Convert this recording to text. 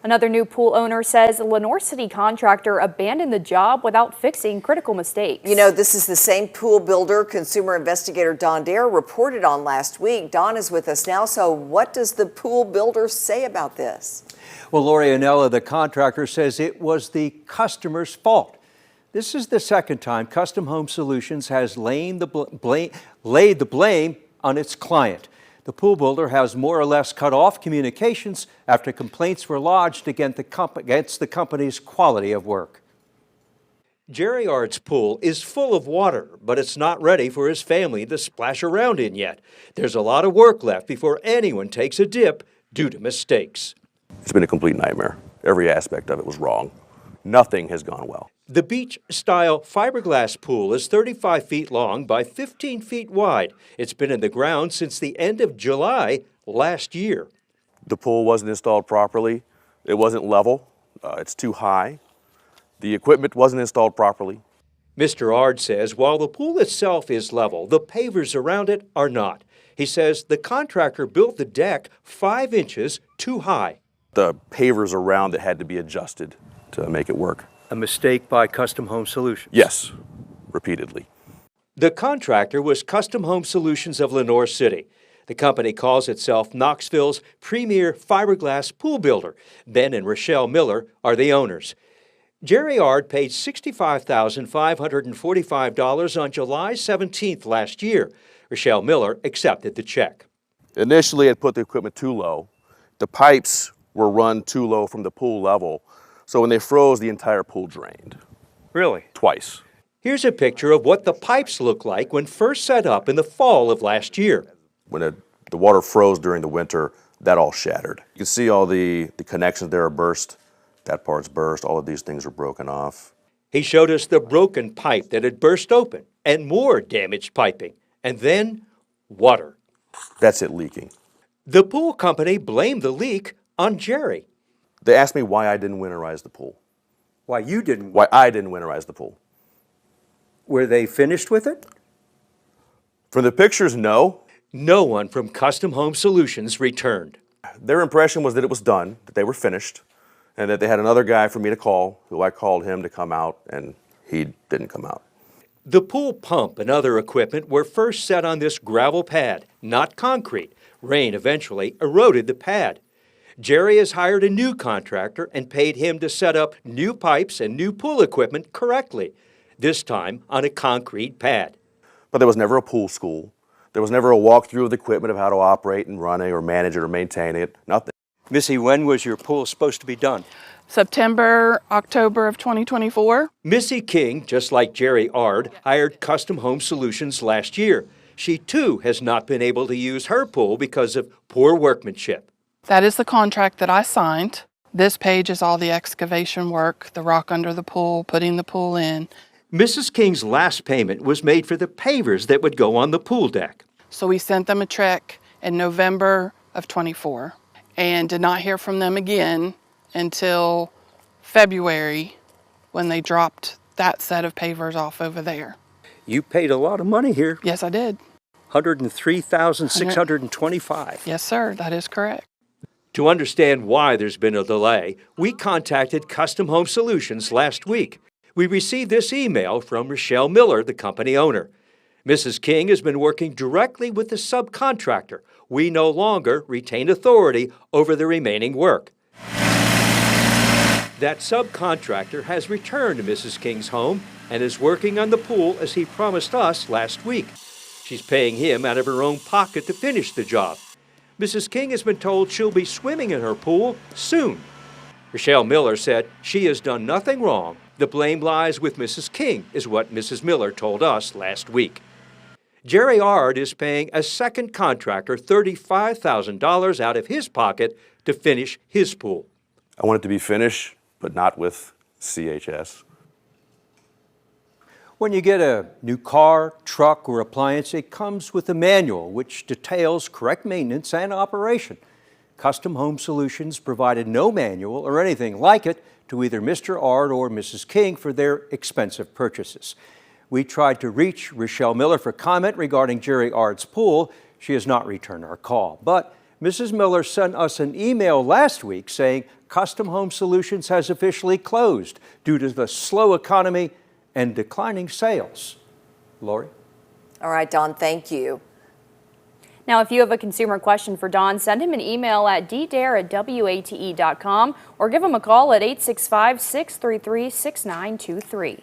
Another new pool owner says the Lenoir City contractor abandoned the job without fixing critical mistakes. You know, this is the same pool builder consumer investigator Don Dare reported on last week. Don is with us now. So what does the pool builder say about this? Well, Lori Anella, the contractor, says it was the customer's fault. This is the second time Custom Home Solutions has laid the blame on its client. The pool builder has more or less cut off communications after complaints were lodged against the company's quality of work. Jerry Ard's pool is full of water, but it's not ready for his family to splash around in yet. There's a lot of work left before anyone takes a dip due to mistakes. It's been a complete nightmare. Every aspect of it was wrong. Nothing has gone well. The beach-style fiberglass pool is 35 feet long by 15 feet wide. It's been in the ground since the end of July last year. The pool wasn't installed properly. It wasn't level. It's too high. The equipment wasn't installed properly. Mr. Ard says while the pool itself is level, the pavers around it are not. He says the contractor built the deck 5 inches too high. The pavers around it had to be adjusted to make it work. A mistake by Custom Home Solutions? Yes, repeatedly. The contractor was Custom Home Solutions of Lenoir City. The company calls itself Knoxville's premier fiberglass pool builder. Ben and Rochelle Miller are the owners. Jerry Ard paid $65,545 on July 17th last year. Rochelle Miller accepted the check. Initially, it put the equipment too low. The pipes were run too low from the pool level. So when they froze, the entire pool drained. Really? Twice. Here's a picture of what the pipes looked like when first set up in the fall of last year. When the water froze during the winter, that all shattered. You can see all the connections there are burst. That part's burst. All of these things are broken off. He showed us the broken pipe that had burst open and more damaged piping. And then water. That's it leaking. The pool company blamed the leak on Jerry. They asked me why I didn't winterize the pool. Why you didn't? Why I didn't winterize the pool. Were they finished with it? From the pictures, no. No one from Custom Home Solutions returned. Their impression was that it was done, that they were finished, and that they had another guy for me to call, who I called him to come out, and he didn't come out. The pool pump and other equipment were first set on this gravel pad, not concrete. Rain eventually eroded the pad. Jerry has hired a new contractor and paid him to set up new pipes and new pool equipment correctly, this time on a concrete pad. But there was never a pool school. There was never a walkthrough of the equipment of how to operate and run it or manage it or maintain it, nothing. Missy, when was your pool supposed to be done? September, October of 2024. Missy King, just like Jerry Ard, hired Custom Home Solutions last year. She too has not been able to use her pool because of poor workmanship. That is the contract that I signed. This page is all the excavation work, the rock under the pool, putting the pool in. Mrs. King's last payment was made for the pavers that would go on the pool deck. So we sent them a check in November of 24 and did not hear from them again until February when they dropped that set of pavers off over there. You paid a lot of money here. Yes, I did. $103,625. Yes, sir, that is correct. To understand why there's been a delay, we contacted Custom Home Solutions last week. We received this email from Rochelle Miller, the company owner. Mrs. King has been working directly with the subcontractor. We no longer retain authority over the remaining work. That subcontractor has returned to Mrs. King's home and is working on the pool as he promised us last week. She's paying him out of her own pocket to finish the job. Mrs. King has been told she'll be swimming in her pool soon. Rochelle Miller said she has done nothing wrong. The blame lies with Mrs. King, is what Mrs. Miller told us last week. Jerry Ard is paying a second contractor $35,000 out of his pocket to finish his pool. I want it to be finished, but not with CHS. When you get a new car, truck, or appliance, it comes with a manual which details correct maintenance and operation. Custom Home Solutions provided no manual or anything like it to either Mr. Ard or Mrs. King for their expensive purchases. We tried to reach Rochelle Miller for comment regarding Jerry Ard's pool. She has not returned our call. But Mrs. Miller sent us an email last week saying Custom Home Solutions has officially closed due to the slow economy and declining sales. Lori? All right, Don, thank you. Now, if you have a consumer question for Don, send him an email at ddare@wate.com or give him a call at 865-633-6923.